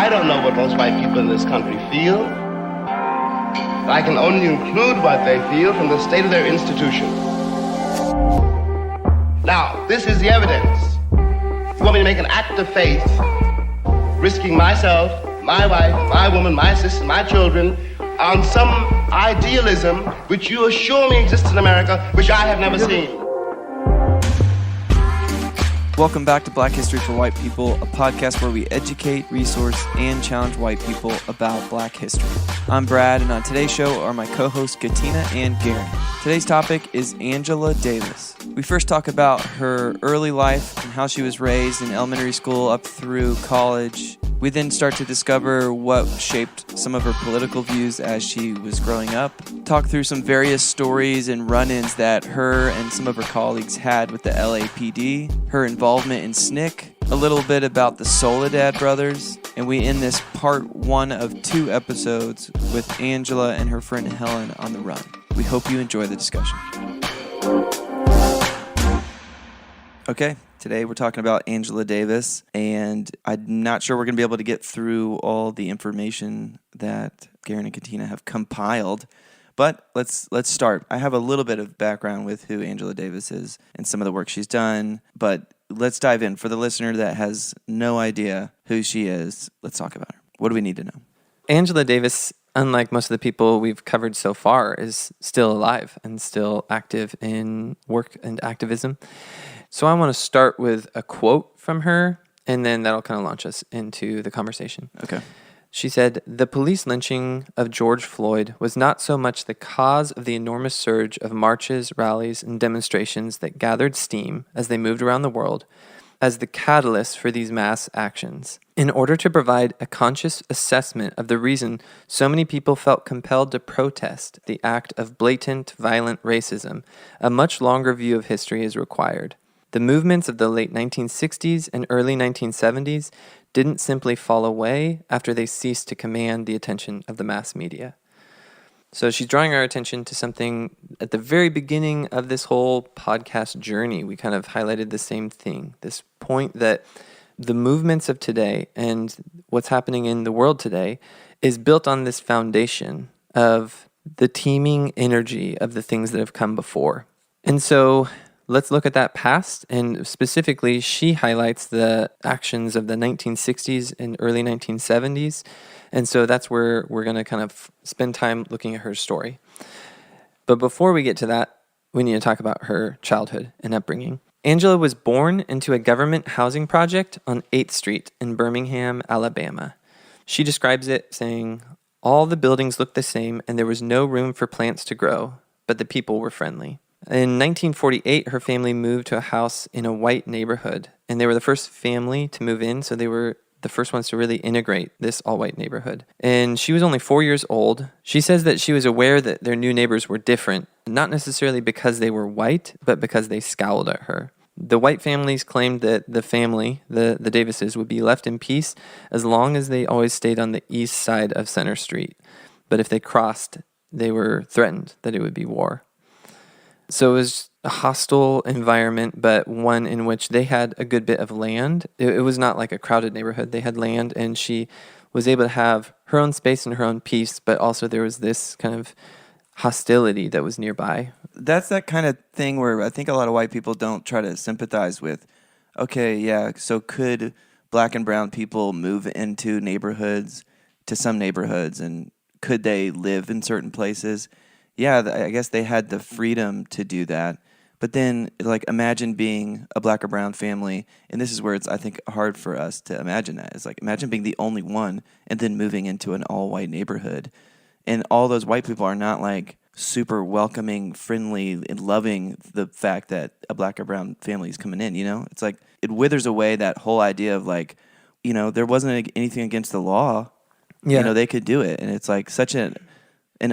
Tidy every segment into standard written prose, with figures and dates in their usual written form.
I don't know what most white people in this country feel. I can only include what they feel from the state of their institution. Now, this is the evidence. You want me to make an act of faith, risking myself, my wife, my woman, my sister, my children, on some idealism which you assure me exists in America, which I have never seen. Welcome back to Black History for White People, a podcast where we educate, resource, and challenge white people about Black history. I'm Brad, and on today's show are my co-hosts Katina and Garen. Today's topic is Angela Davis. We first talk about her early life and how she was raised in elementary school up through college. We then start to discover what shaped some of her political views as she was growing up, talk through some various stories and run-ins that her and some of her colleagues had with the LAPD, her involvement in SNCC, a little bit about the Soledad brothers, and we end this part 1 of 2 episodes with Angela and her friend Helen on the run. We hope you enjoy the discussion. Okay, today we're talking about Angela Davis, and I'm not sure we're going to be able to get through all the information that Garen and Katina have compiled, but let's start. I have a little bit of background with who Angela Davis is and some of the work she's done, but let's dive in. For the listener that has no idea who she is, let's talk about her. What do we need to know? Angela Davis, unlike most of the people we've covered so far, is still alive and still active in work and activism. So I want to start with a quote from her, and then that'll kind of launch us into the conversation. Okay. She said, "The police lynching of George Floyd was not so much the cause of the enormous surge of marches, rallies, and demonstrations that gathered steam as they moved around the world, as the catalyst for these mass actions. In order to provide a conscious assessment of the reason so many people felt compelled to protest the act of blatant, violent racism, a much longer view of history is required. The movements of the late 1960s and early 1970s didn't simply fall away after they ceased to command the attention of the mass media." So she's drawing our attention to something at the very beginning of this whole podcast journey. We kind of highlighted the same thing, this point that the movements of today and what's happening in the world today is built on this foundation of the teeming energy of the things that have come before. And so let's look at that past, and specifically, she highlights the actions of the 1960s and early 1970s, and so that's where we're going to kind of spend time looking at her story. But before we get to that, we need to talk about her childhood and upbringing. Angela was born into a government housing project on 8th Street in Birmingham, Alabama. She describes it saying, "All the buildings looked the same, and there was no room for plants to grow, but the people were friendly." In 1948, her family moved to a house in a white neighborhood, and they were the first family to move in, so they were the first ones to really integrate this all-white neighborhood. And she was only 4 years old. She says that she was aware that their new neighbors were different, not necessarily because they were white, but because they scowled at her. The white families claimed that the family, the Davises, would be left in peace as long as they always stayed on the east side of Center Street. But if they crossed, they were threatened that it would be war. So it was a hostile environment, but one in which they had a good bit of land. It was not like a crowded neighborhood. They had land, and she was able to have her own space and her own peace, but also there was this kind of hostility that was nearby. That's that kind of thing where I think a lot of white people don't try to sympathize with. Okay, yeah, so could black and brown people move into neighborhoods, to some neighborhoods, and could they live in certain places? Yeah, I guess they had the freedom to do that. But then, like, imagine being a black or brown family, and this is where it's, I think, hard for us to imagine that. It's like, imagine being the only one and then moving into an all-white neighborhood. And all those white people are not, like, super welcoming, friendly, and loving the fact that a black or brown family is coming in, you know? It's like, it withers away that whole idea of, like, you know, there wasn't anything against the law. Yeah. You know, they could do it. And it's, like, such an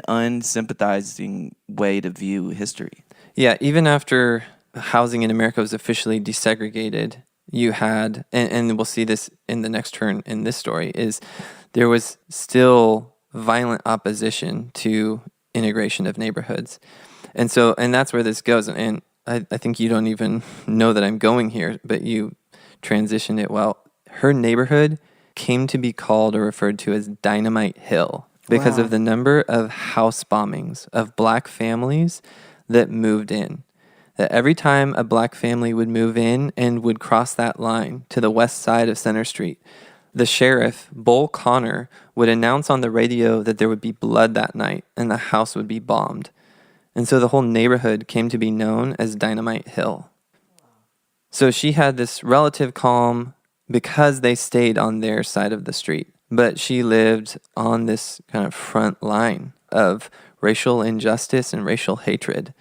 unsympathizing way to view history. Yeah, even after housing in America was officially desegregated, you had, and we'll see this in the next turn in this story, is there was still violent opposition to integration of neighborhoods. And that's where this goes. And I think you don't even know that I'm going here, but you transitioned it well. Her neighborhood came to be called or referred to as Dynamite Hill because Wow. of the number of house bombings of black families that moved in. That every time a black family would move in and would cross that line to the west side of Center Street, the sheriff, Bull Connor, would announce on the radio that there would be blood that night and the house would be bombed. And so the whole neighborhood came to be known as Dynamite Hill. So she had this relative calm because they stayed on their side of the street. But she lived on this kind of front line of racial injustice and racial hatred.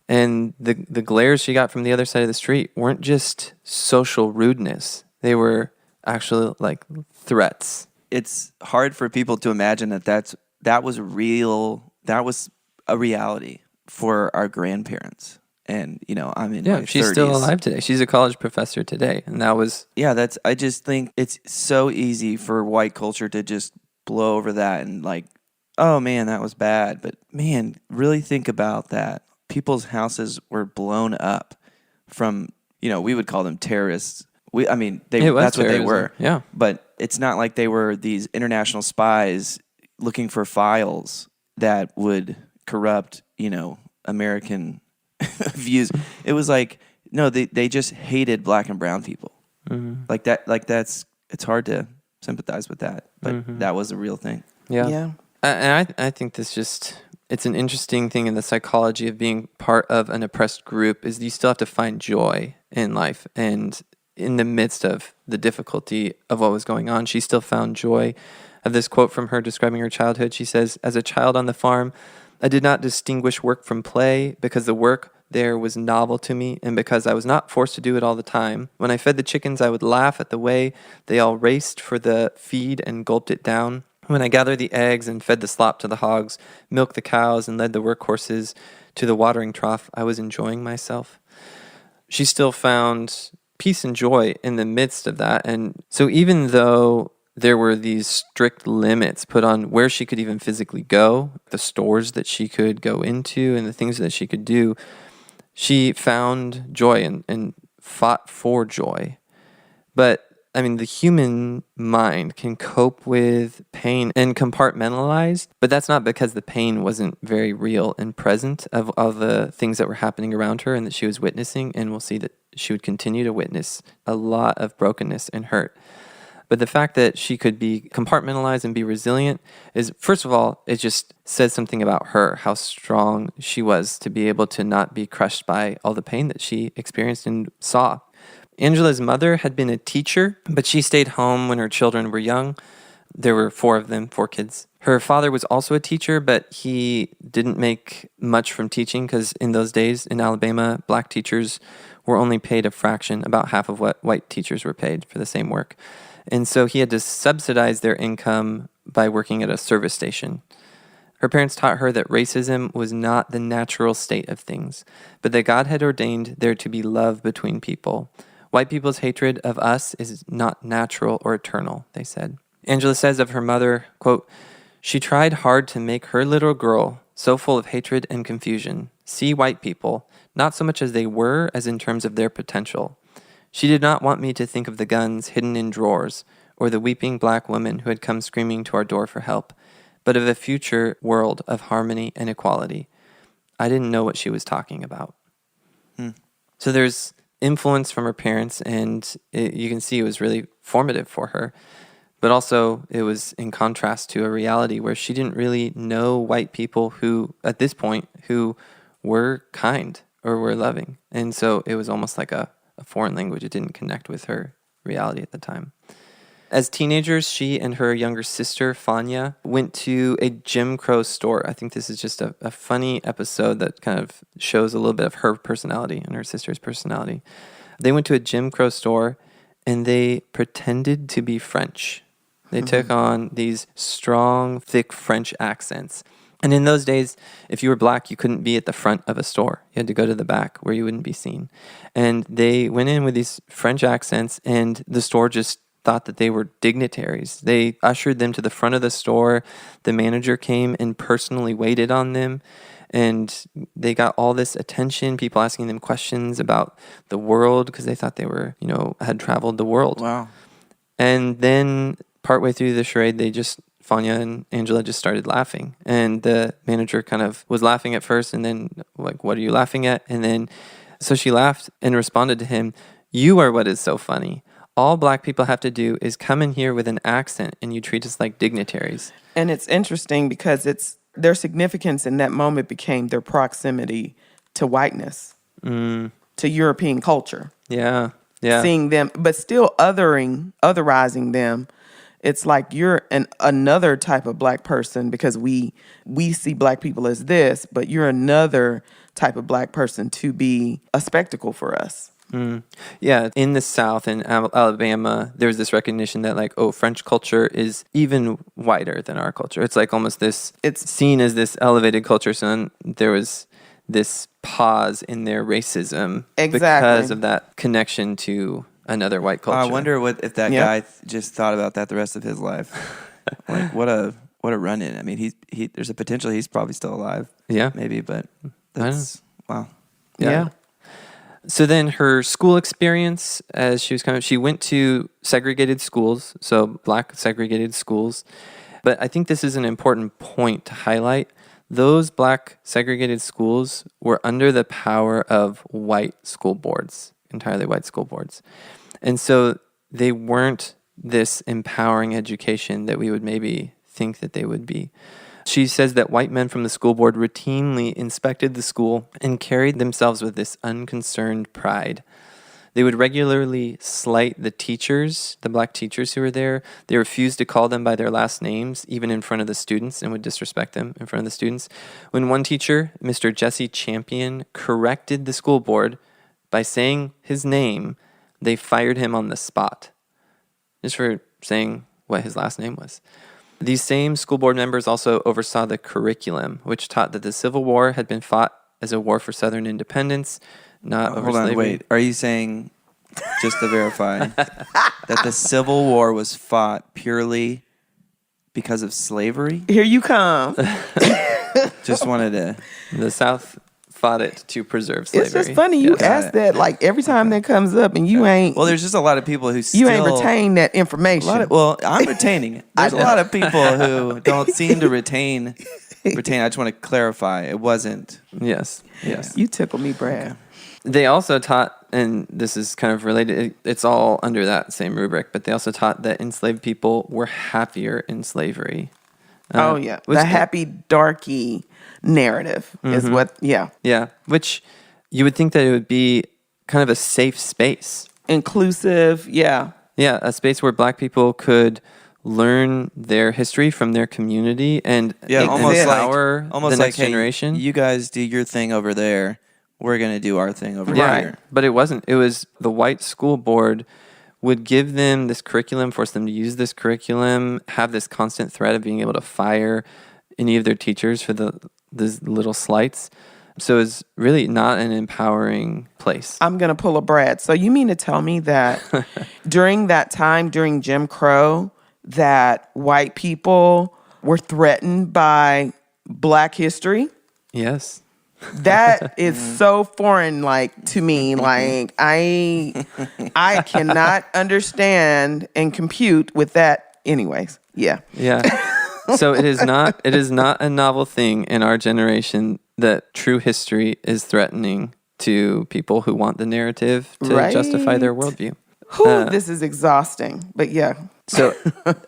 And the glares she got from the other side of the street weren't just social rudeness. They were actually like threats. It's hard for people to imagine that was real. That was a reality for our grandparents. And, I'm in my 30s. She's still alive today. She's a college professor today. And that was... Yeah, I just think it's so easy for white culture to just blow over that and like, oh man, that was bad. But man, really think about that. People's houses were blown up from, we would call them terrorists. That's what they were. Yeah. But it's not like they were these international spies looking for files that would corrupt, American views. It was like, no, they just hated black and brown people. Mm-hmm. It's hard to sympathize with that, but that was a real thing. Yeah. And I think it's an interesting thing in the psychology of being part of an oppressed group is you still have to find joy in life. And in the midst of the difficulty of what was going on, she still found joy. Of this quote from her describing her childhood, she says, "As a child on the farm, I did not distinguish work from play because the work there was novel to me and because I was not forced to do it all the time. When I fed the chickens, I would laugh at the way they all raced for the feed and gulped it down. When I gathered the eggs and fed the slop to the hogs, milked the cows, and led the workhorses to the watering trough, I was enjoying myself." She still found peace and joy in the midst of that. And so even though there were these strict limits put on where she could even physically go, the stores that she could go into and the things that she could do, she found joy and fought for joy. But the human mind can cope with pain and compartmentalize, but that's not because the pain wasn't very real and present of all the things that were happening around her and that she was witnessing. And we'll see that she would continue to witness a lot of brokenness and hurt. But the fact that she could be compartmentalized and be resilient is, first of all, it just says something about her, how strong she was to be able to not be crushed by all the pain that she experienced and saw. Angela's mother had been a teacher, but she stayed home when her children were young. There were 4 of them, 4 kids. Her father was also a teacher, but he didn't make much from teaching because in those days in Alabama, black teachers were only paid a fraction, about half of what white teachers were paid for the same work. And so he had to subsidize their income by working at a service station. Her parents taught her that racism was not the natural state of things, but that God had ordained there to be love between people. White people's hatred of us is not natural or eternal, they said. Angela says of her mother, quote, "She tried hard to make her little girl, so full of hatred and confusion, see white people, not so much as they were as in terms of their potential. She did not want me to think of the guns hidden in drawers or the weeping black woman who had come screaming to our door for help, but of a future world of harmony and equality. I didn't know what she was talking about." So there's influence from her parents, and you can see it was really formative for her. But also, it was in contrast to a reality where she didn't really know white people who, at this point, who were kind or were loving. And so it was almost like a foreign language. It didn't connect with her reality at the time. As teenagers, she and her younger sister, Fanya, went to a Jim Crow store. I think this is just a funny episode that kind of shows a little bit of her personality and her sister's personality. They went to a Jim Crow store, and they pretended to be French. They took on these strong, thick French accents. And in those days, if you were black, you couldn't be at the front of a store. You had to go to the back where you wouldn't be seen. And they went in with these French accents, and the store just thought that they were dignitaries. They ushered them to the front of the store. The manager came and personally waited on them. And they got all this attention, people asking them questions about the world because they thought they were, had traveled the world. Wow. And then partway through the charade, Fania and Angela just started laughing. And the manager kind of was laughing at first and then like, what are you laughing at? And then, so she laughed and responded to him, "You are what is so funny. All black people have to do is come in here with an accent and you treat us like dignitaries." And it's interesting because their significance in that moment became their proximity to whiteness, to European culture. Yeah. Yeah. Seeing them, but still otherizing them. It's like you're another type of black person because we see black people as this, but you're another type of black person to be a spectacle for us. Yeah, in the South, in Alabama, there's this recognition that like, oh, French culture is even whiter than our culture. It's like almost this, it's seen as this elevated culture. So there was this pause in their racism because of that connection to another white culture. I wonder if that guy just thought about that the rest of his life. Like what a run-in. I mean, he there's a potential he's probably still alive. Yeah, maybe, but that's wow. Yeah. So then her school experience, as she went to segregated schools, so black segregated schools. But I think this is an important point to highlight. Those black segregated schools were under the power of white school boards, entirely white school boards. And so they weren't this empowering education that we would maybe think that they would be. She says that white men from the school board routinely inspected the school and carried themselves with this unconcerned pride. They would regularly slight the teachers, the black teachers who were there. They refused to call them by their last names, even in front of the students, and would disrespect them in front of the students. When one teacher, Mr. Jesse Champion, corrected the school board by saying his name, they fired him on the spot, just for saying what his last name was. These same school board members also oversaw the curriculum, which taught that the Civil War had been fought as a war for Southern independence, not over slavery. Wait. Are you saying, just to verify, that the Civil War was fought purely because of slavery? Here you come. Just wanted to... The South fought it to preserve slavery. It's just funny you ask that like every time that comes up and you ain't... Well, there's just a lot of people who still... You ain't retain that information. I'm retaining it. There's a lot of people who don't seem to retain. I just want to clarify. It wasn't... Yes. You tickle me, Brad. Okay. They also taught, and this is kind of related, it's all under that same rubric, but they also taught that enslaved people were happier in slavery. The happy darky narrative is what, Yeah, which you would think that it would be kind of a safe space. Inclusive, Yeah, a space where black people could learn their history from their community and empower the next generation. Hey, you guys do your thing over there. We're going to do our thing over here. But it wasn't. It was the white school board would give them this curriculum, force them to use this curriculum, have this constant threat of being able to fire any of their teachers for these little slights. So it's really not an empowering place. I'm going to pull a Brad. So you mean to tell me that during that time, during Jim Crow, that white people were threatened by black history? Yes. That is so foreign, like, to me. Like, I cannot understand and compute with that anyways. Yeah. So it is not a novel thing in our generation that true history is threatening to people who want the narrative to justify their worldview. This is exhausting, but yeah. So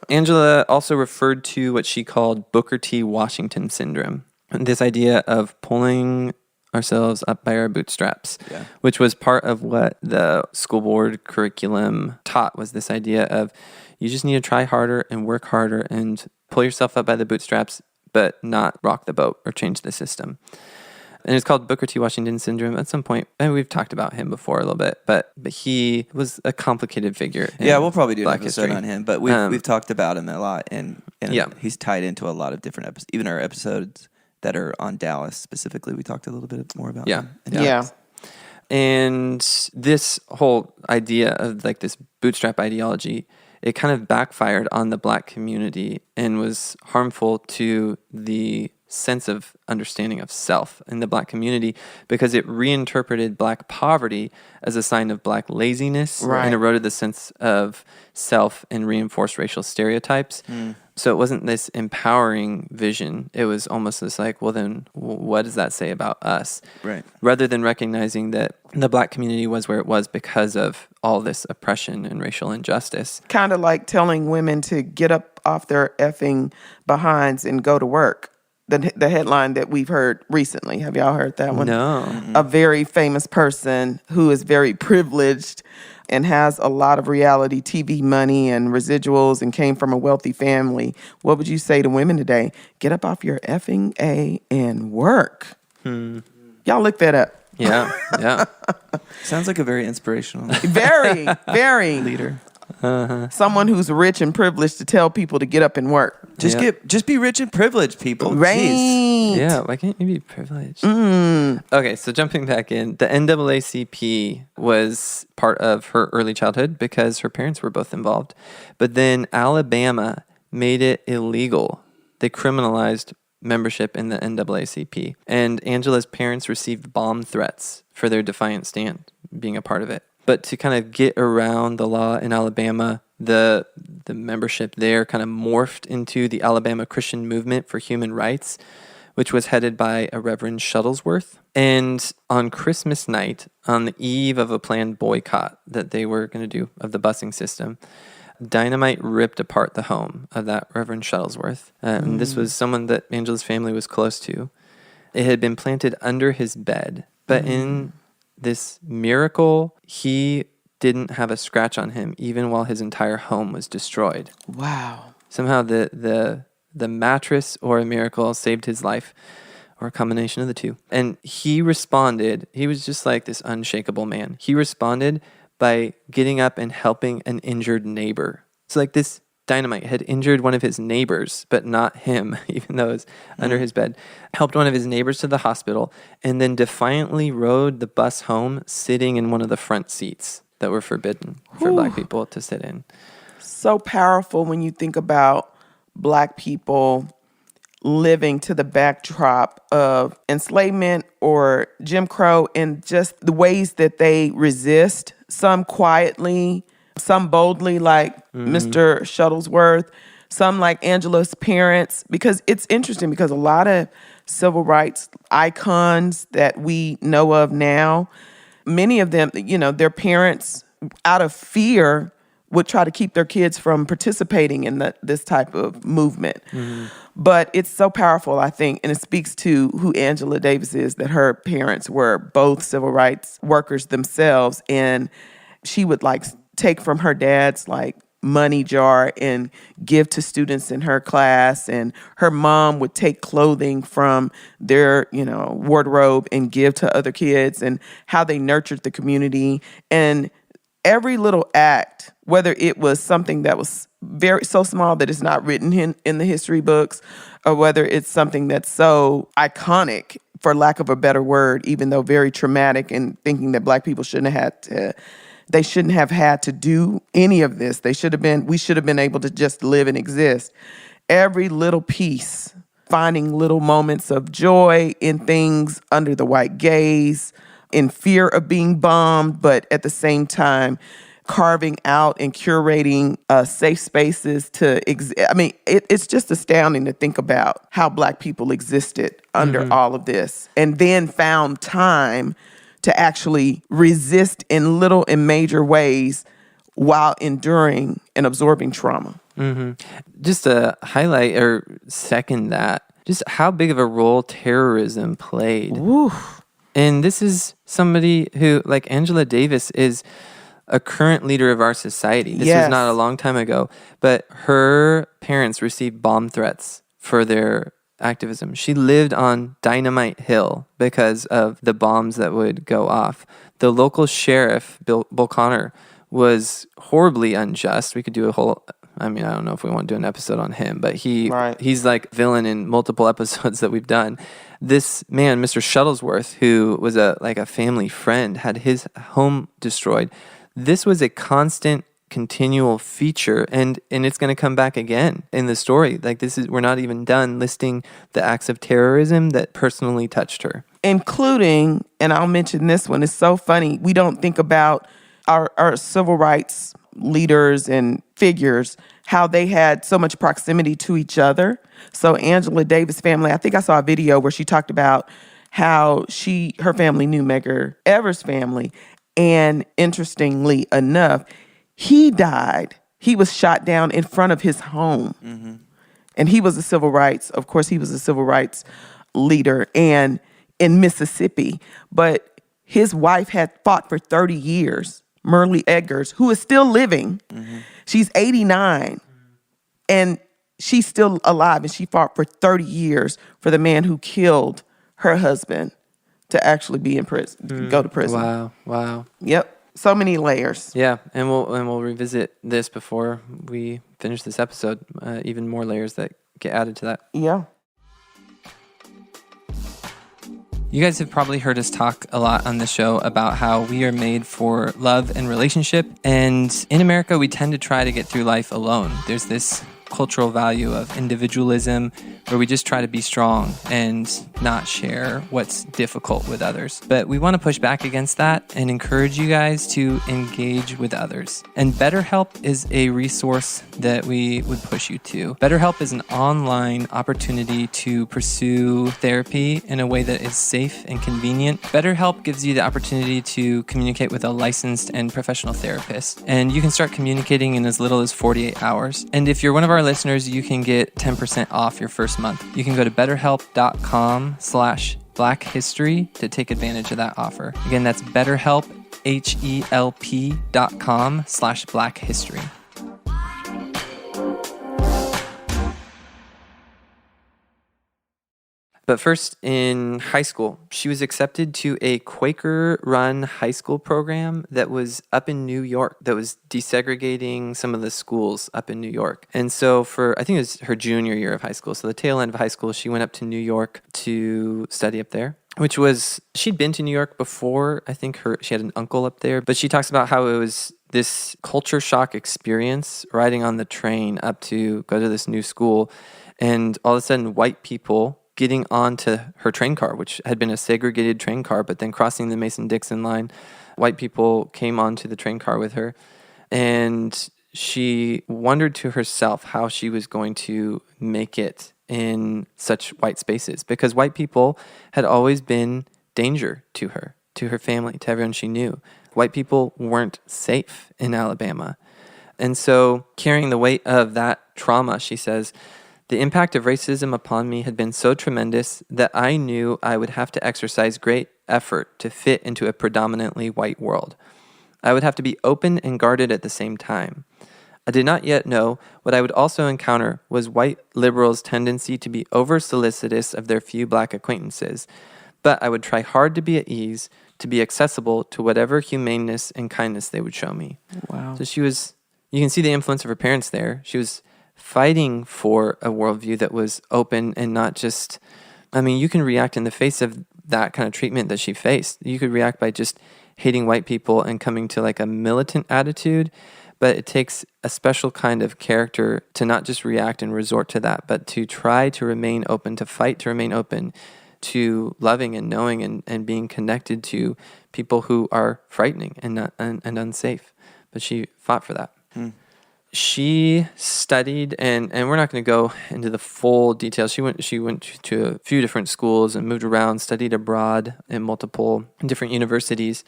Angela also referred to what she called Booker T. Washington syndrome. This idea of pulling ourselves up by our bootstraps, which was part of what the school board curriculum taught, was this idea of you just need to try harder and work harder and pull yourself up by the bootstraps, but not rock the boat or change the system. And it's called Booker T. Washington syndrome at some point. And we've talked about him before a little bit, but he was a complicated figure. We'll probably do an episode history on him, but we've talked about him a lot, and he's tied into a lot of different episodes, even our episodes that are on Dallas specifically. We talked a little bit more about him. And this whole idea of like this bootstrap ideology, it kind of backfired on the black community and was harmful to the sense of understanding of self in the Black community, because it reinterpreted Black poverty as a sign of Black laziness and eroded the sense of self and reinforced racial stereotypes. So it wasn't this empowering vision. It was almost this like, well, then what does that say about us? Right. Rather than recognizing that the Black community was where it was because of all this oppression and racial injustice. Kind of like telling women to get up off their effing behinds and go to work. The headline that we've heard recently. Have y'all heard that one? No. A very famous person who is very privileged and has a lot of reality TV money and residuals and came from a wealthy family. What would you say to women today? Get up off your effing A and work. Y'all look that up. Yeah, yeah. Sounds like a very inspirational Very, very leader. Someone who's rich and privileged to tell people to get up and work. Just be rich and privileged, people. Right. Jeez. Yeah, why can't you be privileged? Okay, so jumping back in, the NAACP was part of her early childhood because her parents were both involved. But then Alabama made it illegal. They criminalized membership in the NAACP. And Angela's parents received bomb threats for their defiant stand, being a part of it. But to kind of get around the law in Alabama, the membership there kind of morphed into the Alabama Christian Movement for Human Rights, which was headed by a Reverend Shuttlesworth. And on Christmas night, on the eve of a planned boycott that they were going to do of the busing system, dynamite ripped apart the home of that Reverend Shuttlesworth. And this was someone that Angela's family was close to. It had been planted under his bed, but in this miracle, he didn't have a scratch on him, even while his entire home was destroyed. Wow. Somehow the mattress or a miracle saved his life, or a combination of the two. And he responded, he was just like this unshakable man. He responded by getting up and helping an injured neighbor. So like this dynamite had injured one of his neighbors, but not him, even though it was under his bed. Helped one of his neighbors to the hospital, and then defiantly rode the bus home sitting in one of the front seats that were forbidden for Black people to sit in. So powerful when you think about Black people living to the backdrop of enslavement or Jim Crow, and just the ways that they resist, some quietly, some boldly, like Mr. Shuttlesworth, some like Angela's parents, because it's interesting because a lot of civil rights icons that we know of now, many of them, you know, their parents, out of fear, would try to keep their kids from participating in this type of movement. But it's so powerful, I think, and it speaks to who Angela Davis is, that her parents were both civil rights workers themselves, and she would like take from her dad's like money jar and give to students in her class, and her mom would take clothing from their, you know, wardrobe and give to other kids, and how they nurtured the community. And every little act, whether it was something that was very so small that it's not written in the history books, or whether it's something that's so iconic, for lack of a better word, even though very traumatic, and thinking that Black people shouldn't have had to do any of this. We should have been able to just live and exist. Every little piece, finding little moments of joy in things under the white gaze, in fear of being bombed, but at the same time, carving out and curating safe spaces to exist. I mean, it's just astounding to think about how Black people existed under all of this, and then found time to actually resist in little and major ways while enduring and absorbing trauma. Just to highlight or second that, just how big of a role terrorism played. Oof. And this is somebody who, like Angela Davis, is a current leader of our society. This was not a long time ago, but her parents received bomb threats for their activism. She lived on Dynamite Hill because of the bombs that would go off. The local sheriff, Bull Connor, was horribly unjust. We could do a whole, I mean, I don't know if we want to do an episode on him, but he's like villain in multiple episodes that we've done. This man, Mr. Shuttlesworth, who was a family friend, had his home destroyed. This was a constant continual feature, and it's going to come back again in the story. Like, we're not even done listing the acts of terrorism that personally touched her. Including, and I'll mention this one, it's so funny, we don't think about our civil rights leaders and figures, how they had so much proximity to each other. So Angela Davis' family, I think I saw a video where she talked about how her family knew Medgar Evers' family. And interestingly enough, he died. He was shot down in front of his home. Mm-hmm. And he was a civil rights leader and in Mississippi. But his wife had fought for 30 years, Merle Eggers, who is still living. Mm-hmm. She's 89 and she's still alive, and she fought for 30 years for the man who killed her husband to actually be in prison, go to prison. Wow. Yep. So many layers. Yeah, and we'll revisit this before we finish this episode. Even more layers that get added to that. Yeah. You guys have probably heard us talk a lot on the show about how we are made for love and relationship. And in America, we tend to try to get through life alone. There's this cultural value of individualism where we just try to be strong and not share what's difficult with others. But we want to push back against that and encourage you guys to engage with others. And BetterHelp is a resource that we would push you to. BetterHelp is an online opportunity to pursue therapy in a way that is safe and convenient. BetterHelp gives you the opportunity to communicate with a licensed and professional therapist. And you can start communicating in as little as 48 hours. And if you're one of our listeners, you can get 10% off your first month. You can go to betterhelp.com/blackhistory to take advantage of that offer. Again, that's BetterHelp, HELP.com/blackhistory. But first, in high school, she was accepted to a Quaker-run high school program that was up in New York, that was desegregating some of the schools up in New York. And so I think it was her junior year of high school, so the tail end of high school, she went up to New York to study up there, she'd been to New York before. I think she had an uncle up there, but she talks about how it was this culture shock experience riding on the train up to go to this new school, and all of a sudden, white people getting onto her train car, which had been a segregated train car, but then crossing the Mason-Dixon line, white people came onto the train car with her. And she wondered to herself how she was going to make it in such white spaces, because white people had always been danger to her family, to everyone she knew. White people weren't safe in Alabama. And so carrying the weight of that trauma, she says, the impact of racism upon me had been so tremendous that I knew I would have to exercise great effort to fit into a predominantly white world. I would have to be open and guarded at the same time. I did not yet know what I would also encounter was white liberals' tendency to be over-solicitous of their few black acquaintances, but I would try hard to be at ease, to be accessible to whatever humaneness and kindness they would show me. Wow. So you can see the influence of her parents there. She was fighting for a worldview that was open and not just, you can react in the face of that kind of treatment that she faced. You could react by just hating white people and coming to like a militant attitude, but it takes a special kind of character to not just react and resort to that, but to try to remain open, to fight to remain open to loving and knowing and being connected to people who are frightening and unsafe. But she fought for that. She studied, and we're not going to go into the full details. She went to a few different schools and moved around, studied abroad in multiple different universities.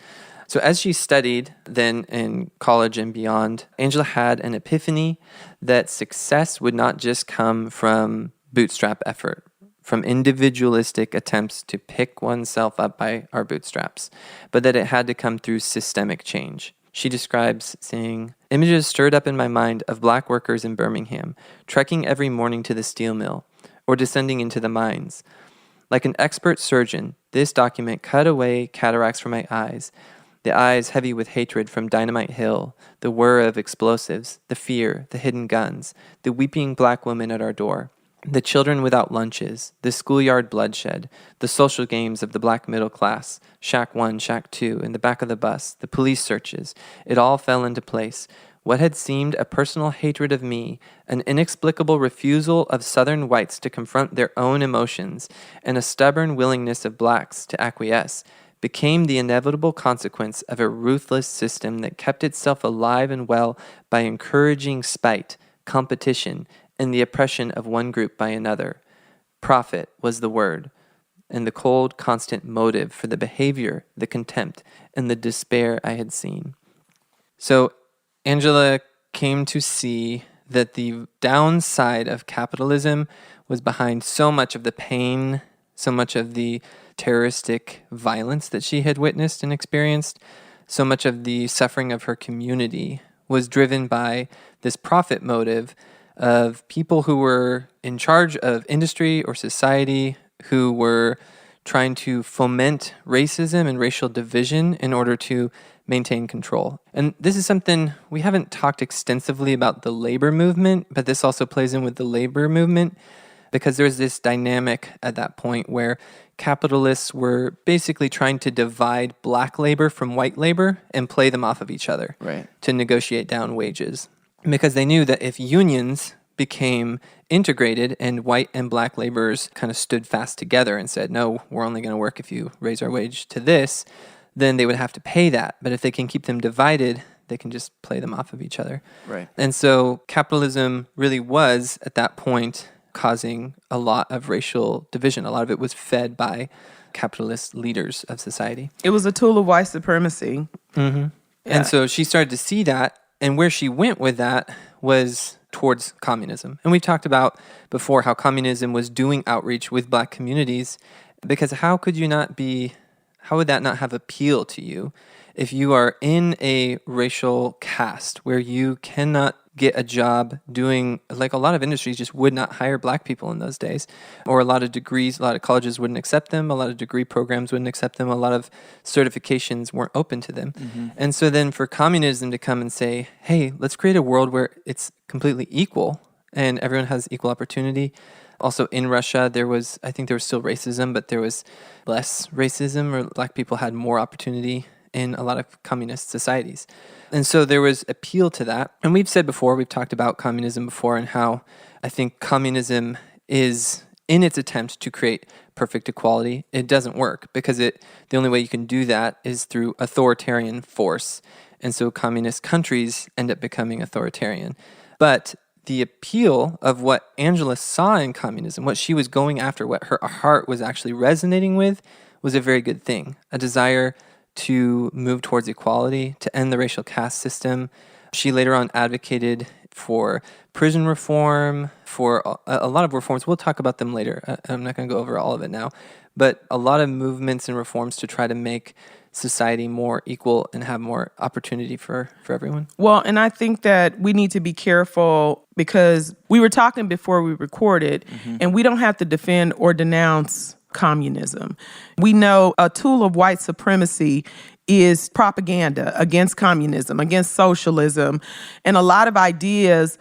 So as she studied then in college and beyond, Angela had an epiphany that success would not just come from bootstrap effort, from individualistic attempts to pick oneself up by our bootstraps, but that it had to come through systemic change. She describes saying, images stirred up in my mind of black workers in Birmingham, trekking every morning to the steel mill, or descending into the mines. Like an expert surgeon, this document cut away cataracts from my eyes, the eyes heavy with hatred from Dynamite Hill, the whir of explosives, the fear, the hidden guns, the weeping black woman at our door. The children without lunches, the schoolyard bloodshed, the social games of the black middle class, Shack 1, Shack 2, in the back of the bus, the police searches, it all fell into place. What had seemed a personal hatred of me, an inexplicable refusal of Southern whites to confront their own emotions, and a stubborn willingness of blacks to acquiesce, became the inevitable consequence of a ruthless system that kept itself alive and well by encouraging spite, competition, and the oppression of one group by another. Profit was the word, and the cold, constant motive for the behavior, the contempt, and the despair I had seen. So Angela came to see that the downside of capitalism was behind so much of the pain, so much of the terroristic violence that she had witnessed and experienced, so much of the suffering of her community was driven by this profit motive of people who were in charge of industry or society, who were trying to foment racism and racial division in order to maintain control. And this is something we haven't talked extensively about the labor movement, but this also plays in with the labor movement because there's this dynamic at that point where capitalists were basically trying to divide black labor from white labor and play them off of each other to negotiate down wages. Because they knew that if unions became integrated and white and black laborers kind of stood fast together and said, no, we're only going to work if you raise our wage to this, then they would have to pay that. But if they can keep them divided, they can just play them off of each other. Right. And so capitalism really was, at that point, causing a lot of racial division. A lot of it was fed by capitalist leaders of society. It was a tool of white supremacy. Mm-hmm. Yeah. And so she started to see that, and where she went with that was towards communism. And we've talked about before how communism was doing outreach with black communities, because how would that not have appeal to you if you are in a racial caste where you cannot get a job doing, like a lot of industries just would not hire black people in those days, or a lot of degrees, a lot of colleges wouldn't accept them, a lot of degree programs wouldn't accept them, a lot of certifications weren't open to them. Mm-hmm. And so then for communism to come and say, hey, let's create a world where it's completely equal and everyone has equal opportunity. Also in Russia, I think there was still racism, but there was less racism, or black people had more opportunity in a lot of communist societies. And so there was appeal to that. And we've talked about communism before, and how I think communism is, in its attempt to create perfect equality, it doesn't work, because the only way you can do that is through authoritarian force. And so communist countries end up becoming authoritarian. But the appeal of what Angela saw in communism, what she was going after, what her heart was actually resonating with, was a very good thing. A desire to move towards equality, to end the racial caste system. She later on advocated for prison reform, for a lot of reforms. We'll talk about them later. I'm not going to go over all of it now. But a lot of movements and reforms to try to make society more equal and have more opportunity for everyone. Well, and I think that we need to be careful, because we were talking before we recorded, and we don't have to defend or denounce communism. We know a tool of white supremacy is propaganda against communism, against socialism, and a lot of ideas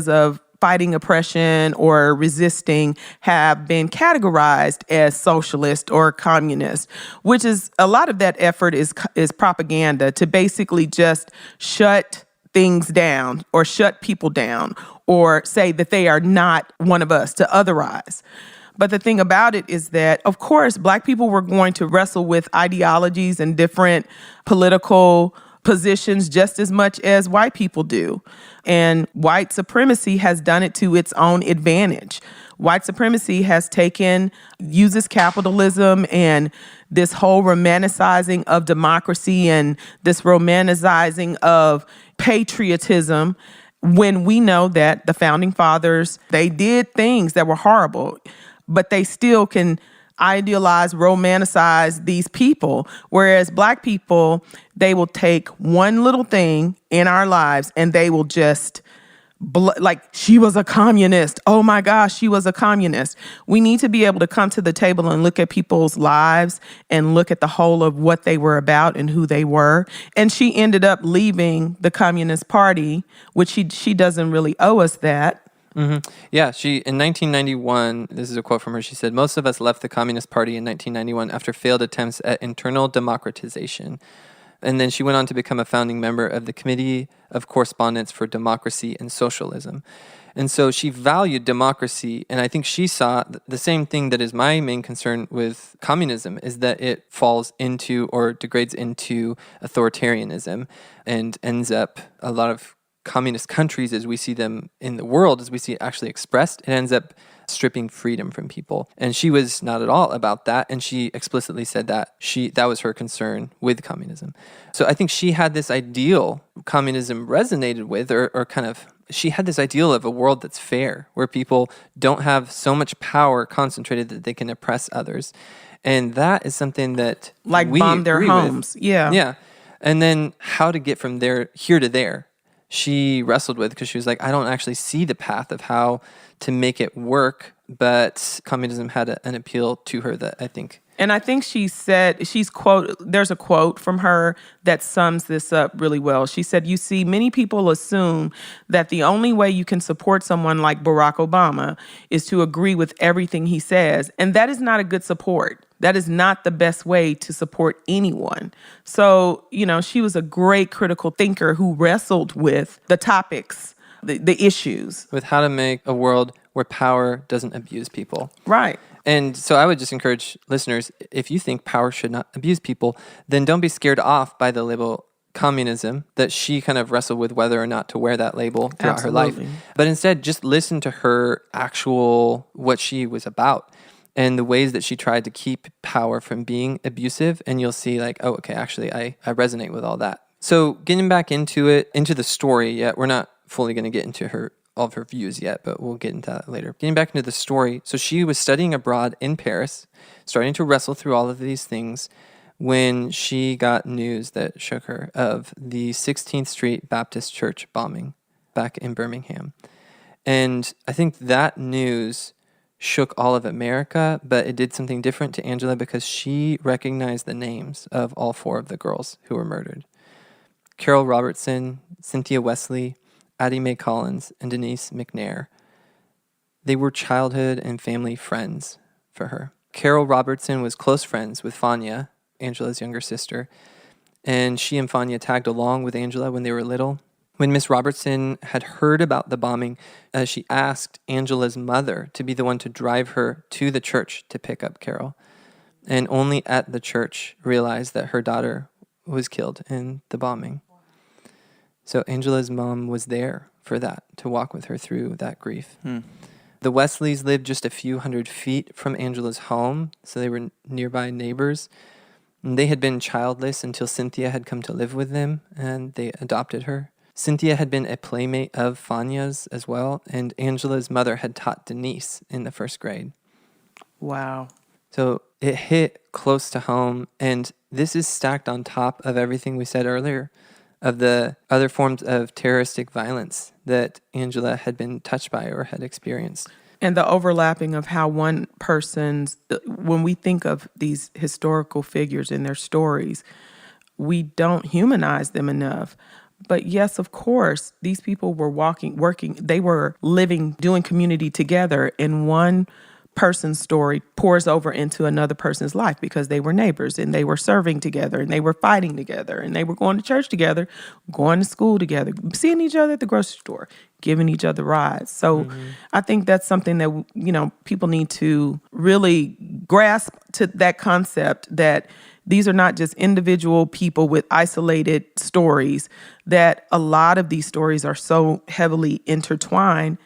of fighting oppression or resisting have been categorized as socialist or communist, which is a lot of that effort is propaganda to basically just shut things down or shut people down or say that they are not one of us, to otherize. But the thing about it is that, of course, black people were going to wrestle with ideologies and different political positions just as much as white people do. And white supremacy has done it to its own advantage. White supremacy uses capitalism and this whole romanticizing of democracy and this romanticizing of patriotism, when we know that the founding fathers, they did things that were horrible, but they still can idealize, romanticize these people. Whereas black people, they will take one little thing in our lives and they will just, like, she was a communist. Oh my gosh, she was a communist. We need to be able to come to the table and look at people's lives and look at the whole of what they were about and who they were. And she ended up leaving the Communist Party, which she doesn't really owe us that. Mm-hmm. Yeah, in 1991, this is a quote from her, she said, "Most of us left the Communist Party in 1991 after failed attempts at internal democratization." And then she went on to become a founding member of the Committee of Correspondence for Democracy and Socialism. And so she valued democracy, and I think she saw the same thing that is my main concern with communism, is that it falls into or degrades into authoritarianism and ends up, a lot of communist countries as we see them in the world, as we see it actually expressed, it ends up stripping freedom from people. And she was not at all about that, and she explicitly said that that was her concern with communism. So I think she had this ideal communism resonated with, or kind of, she had this ideal of a world that's fair, where people don't have so much power concentrated that they can oppress others. And that is something that we bomb their homes. With. Yeah. Yeah. And then how to get from here to there, she wrestled with, because she was like, I don't actually see the path of how to make it work. But communism had an appeal to her that I think. And I think she said, there's a quote from her that sums this up really well. She said, you see, many people assume that the only way you can support someone like Barack Obama is to agree with everything he says. And that is not a good support. That is not the best way to support anyone. So, she was a great critical thinker who wrestled with the topics, the issues. With how to make a world where power doesn't abuse people. Right. And so I would just encourage listeners, if you think power should not abuse people, then don't be scared off by the label communism, that she kind of wrestled with whether or not to wear that label throughout her life. But instead, just listen to her what she was about and the ways that she tried to keep power from being abusive. And you'll see like, oh, okay, actually, I resonate with all that. So getting back into the story, yet we're not fully going to get into all of her views yet, but we'll get into that later. Getting back into the story, so she was studying abroad in Paris, starting to wrestle through all of these things, when she got news that shook her of the 16th Street Baptist Church bombing back in Birmingham. And I think that news shook all of America, but it did something different to Angela because she recognized the names of all 4 of the girls who were murdered. Carol Robertson, Cynthia Wesley, Addie Mae Collins, and Denise McNair. They were childhood and family friends for her. Carol Robertson was close friends with Fania, Angela's younger sister, and she and Fania tagged along with Angela when they were little. When Miss Robertson had heard about the bombing, she asked Angela's mother to be the one to drive her to the church to pick up Carol, and only at the church realized that her daughter was killed in the bombing. So Angela's mom was there for that, to walk with her through that grief. The Wesleys lived just a few hundred feet from Angela's home, so they were nearby neighbors. And they had been childless until Cynthia had come to live with them, and they adopted her. Cynthia had been a playmate of Fania's as well, and Angela's mother had taught Denise in the 1st grade. Wow. So it hit close to home, and this is stacked on top of everything we said earlier, of the other forms of terroristic violence that Angela had been touched by or had experienced. And the overlapping of how one when we think of these historical figures and their stories, we don't humanize them enough. But yes, of course, these people were working, they were living, doing community together, and one person's story pours over into another person's life because they were neighbors and they were serving together and they were fighting together and they were going to church together, going to school together, seeing each other at the grocery store, giving each other rides. So I think that's something that, people need to really grasp to that concept, that these are not just individual people with isolated stories, that a lot of these stories are so heavily intertwined.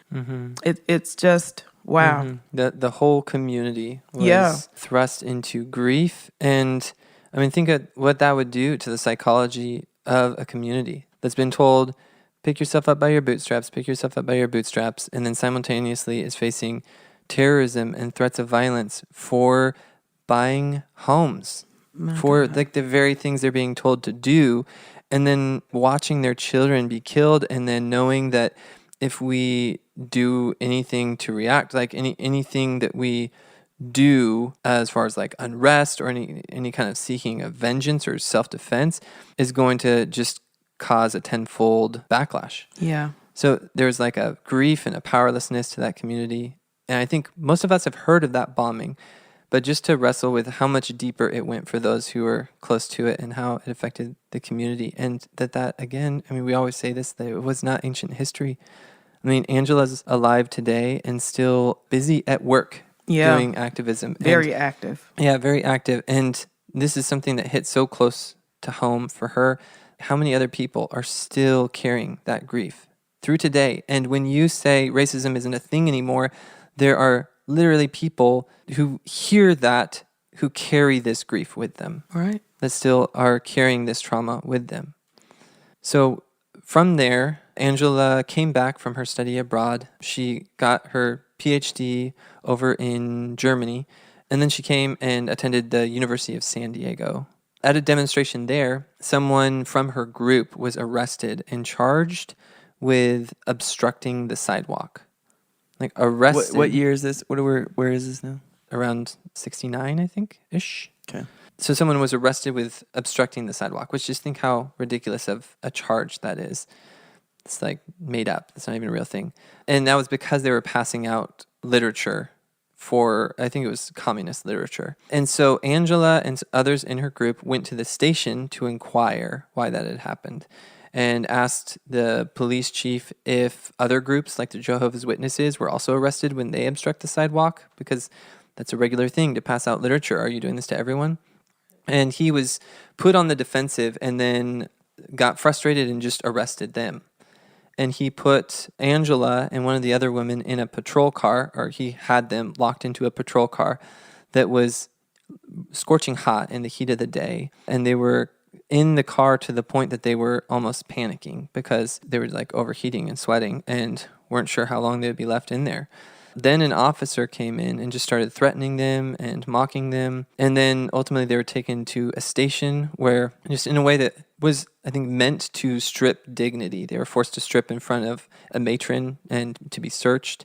It's just... wow. The whole community was thrust into grief. And I mean, think of what that would do to the psychology of a community that's been told, pick yourself up by your bootstraps, and then simultaneously is facing terrorism and threats of violence for buying homes, for like the very things they're being told to do, and then watching their children be killed, and then knowing that if we do anything to react, like anything that we do as far as like unrest or any kind of seeking of vengeance or self-defense, is going to just cause a tenfold backlash. Yeah. So there's like a grief and a powerlessness to that community. And I think most of us have heard of that bombing, but just to wrestle with how much deeper it went for those who were close to it and how it affected the community. And that again, I mean, we always say this, that it was not ancient history. I mean, Angela's alive today and still busy at work doing activism. Very active. Yeah, very active. And this is something that hit so close to home for her. How many other people are still carrying that grief through today? And when you say racism isn't a thing anymore, there are literally people who hear that, who carry this grief with them. Right. That still are carrying this trauma with them. So from there, Angela came back from her study abroad. She got her PhD over in Germany, and then she came and attended the University of San Diego. At a demonstration there, someone from her group was arrested and charged with obstructing the sidewalk. Like arrested. What year is this? Where is this now? Around 69, I think, ish. Okay. So someone was arrested with obstructing the sidewalk, which just think how ridiculous of a charge that is. It's like made up. It's not even a real thing. And that was because they were passing out literature for, I think it was communist literature. And so Angela and others in her group went to the station to inquire why that had happened and asked the police chief if other groups like the Jehovah's Witnesses were also arrested when they obstruct the sidewalk, because that's a regular thing to pass out literature. Are you doing this to everyone? And he was put on the defensive and then got frustrated and just arrested them. And he put Angela and one of the other women in a patrol car, or he had them locked into a patrol car that was scorching hot in the heat of the day. And they were in the car to the point that they were almost panicking because they were like overheating and sweating and weren't sure how long they would be left in there. Then an officer came in and just started threatening them and mocking them. And then ultimately they were taken to a station where, just in a way that was, I think, meant to strip dignity, they were forced to strip in front of a matron and to be searched.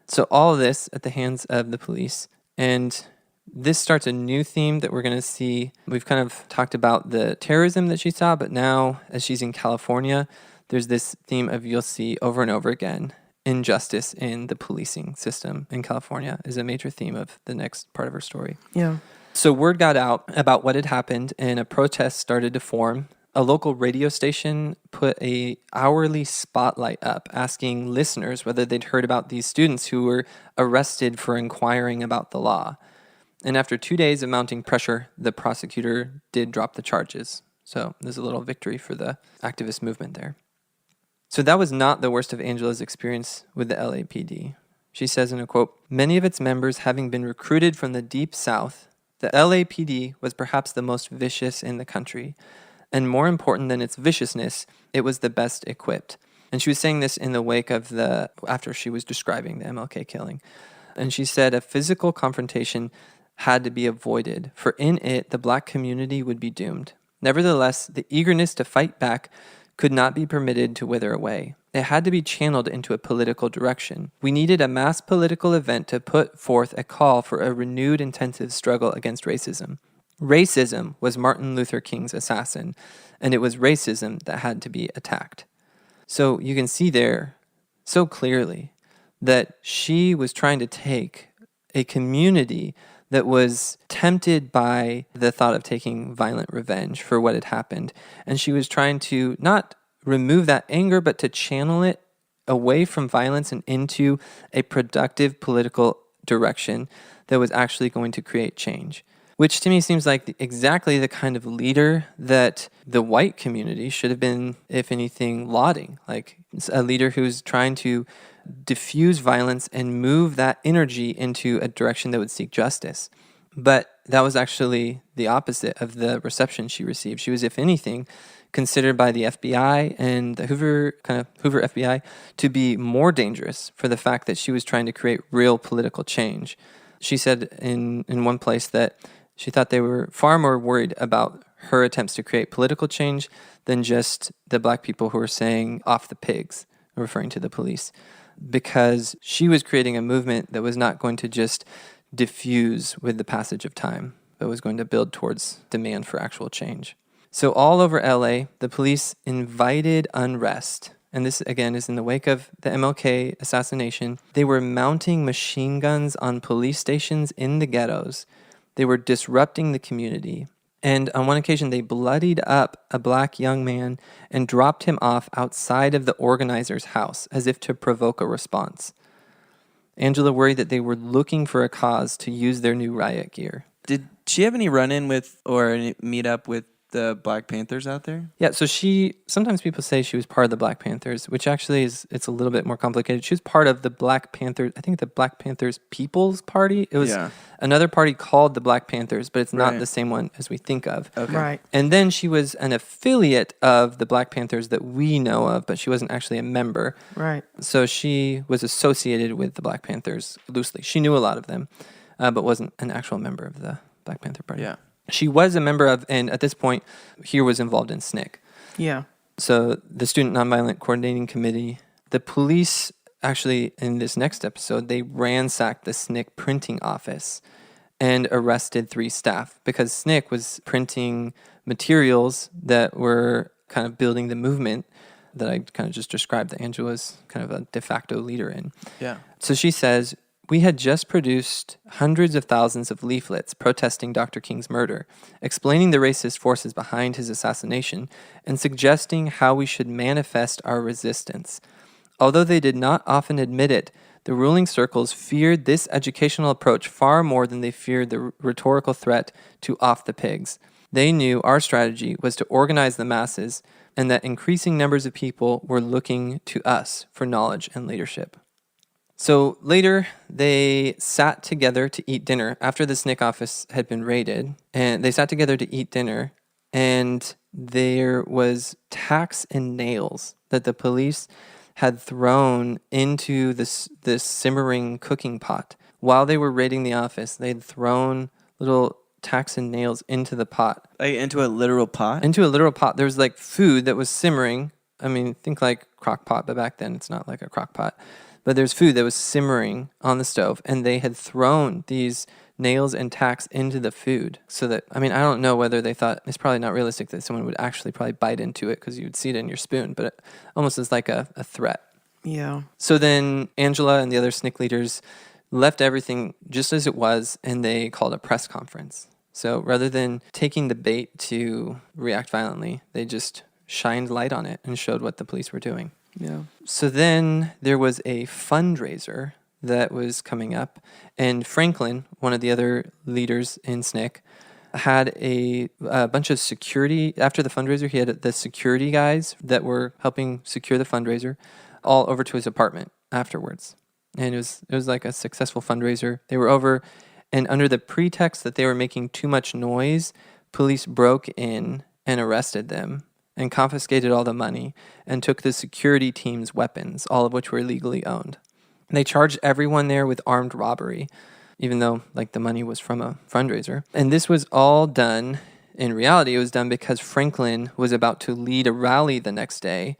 So all of this at the hands of the police. And this starts a new theme that we're going to see. We've kind of talked about the terrorism that she saw, but now as she's in California, there's this theme of, you'll see over and over again, injustice in the policing system in California is a major theme of the next part of her story. Yeah. So word got out about what had happened and a protest started to form. A local radio station put a hourly spotlight up asking listeners whether they'd heard about these students who were arrested for inquiring about the law. And after 2 days of mounting pressure, the prosecutor did drop the charges. So there's a little victory for the activist movement there. So that was not the worst of Angela's experience with the LAPD. She says in a quote, "Many of its members having been recruited from the Deep South, the LAPD was perhaps the most vicious in the country. And more important than its viciousness, it was the best equipped." And she was saying this in the wake of after she was describing the MLK killing. And she said a physical confrontation had to be avoided, for in it the black community would be doomed. Nevertheless, the eagerness to fight back could not be permitted to wither away. It had to be channeled into a political direction. We needed a mass political event to put forth a call for a renewed intensive struggle against racism. Racism was Martin Luther King's assassin, and it was racism that had to be attacked. So you can see there so clearly that she was trying to take a community that was tempted by the thought of taking violent revenge for what had happened. And she was trying to not remove that anger, but to channel it away from violence and into a productive political direction that was actually going to create change. Which to me seems like exactly the kind of leader that the white community should have been, if anything, lauding. Like a leader who's trying to diffuse violence and move that energy into a direction that would seek justice. But that was actually the opposite of the reception she received. She was, if anything, considered by the FBI and the Hoover FBI to be more dangerous for the fact that she was trying to create real political change. She said in one place that she thought they were far more worried about her attempts to create political change than just the black people who were saying "off the pigs," referring to the police, because she was creating a movement that was not going to just diffuse with the passage of time, but was going to build towards demand for actual change. So all over LA, the police invited unrest and this again is in the wake of the MLK assassination, they were mounting machine guns on police stations in the ghettos. They were disrupting the community. And on one occasion, they bloodied up a black young man and dropped him off outside of the organizer's house as if to provoke a response. Angela worried that they were looking for a cause to use their new riot gear. Did she have any run-in with or any meet up with the Black Panthers out there? Yeah, so sometimes people say she was part of the Black Panthers, which actually it's a little bit more complicated. She was part of the Black Panthers, I think the Black Panthers People's Party. It was another party called the Black Panthers, but it's not the same one as we think of. Okay. Right. And then she was an affiliate of the Black Panthers that we know of, but she wasn't actually a member. Right. So she was associated with the Black Panthers loosely. She knew a lot of them, but wasn't an actual member of the Black Panther Party. Yeah. She was a member of, and at this point, here was involved in SNCC. Yeah. So the Student Nonviolent Coordinating Committee, the police actually, in this next episode, they ransacked the SNCC printing office and arrested 3 staff because SNCC was printing materials that were kind of building the movement that I kind of just described that Angela was kind of a de facto leader in. Yeah. So she says, we had just produced hundreds of thousands of leaflets protesting Dr. King's murder, explaining the racist forces behind his assassination, and suggesting how we should manifest our resistance. Although they did not often admit it, the ruling circles feared this educational approach far more than they feared the rhetorical threat to off the pigs. They knew our strategy was to organize the masses and that increasing numbers of people were looking to us for knowledge and leadership. So later, they sat together to eat dinner after the SNCC office had been raided, and they sat together to eat dinner, and there was tacks and nails that the police had thrown into this simmering cooking pot. While they were raiding the office, they'd thrown little tacks and nails into the pot. Like into a literal pot? Into a literal pot. There was like food that was simmering. I mean, think like crock pot, but back then it's not like a crock pot. But there's food that was simmering on the stove, and they had thrown these nails and tacks into the food so that, I mean, I don't know whether they thought, it's probably not realistic that someone would actually probably bite into it because you would see it in your spoon, but it almost as like a threat. Yeah. So then Angela and the other SNCC leaders left everything just as it was, and they called a press conference. So rather than taking the bait to react violently, they just shined light on it and showed what the police were doing. Yeah. So then there was a fundraiser that was coming up, and Franklin, one of the other leaders in SNCC, had a bunch of security. After the fundraiser, he had the security guys that were helping secure the fundraiser all over to his apartment afterwards. And it was like a successful fundraiser. They were over, and under the pretext that they were making too much noise, police broke in and arrested them and confiscated all the money and took the security team's weapons, all of which were legally owned. And they charged everyone there with armed robbery, even though like the money was from a fundraiser. And this was all done, in reality, it was done because Franklin was about to lead a rally the next day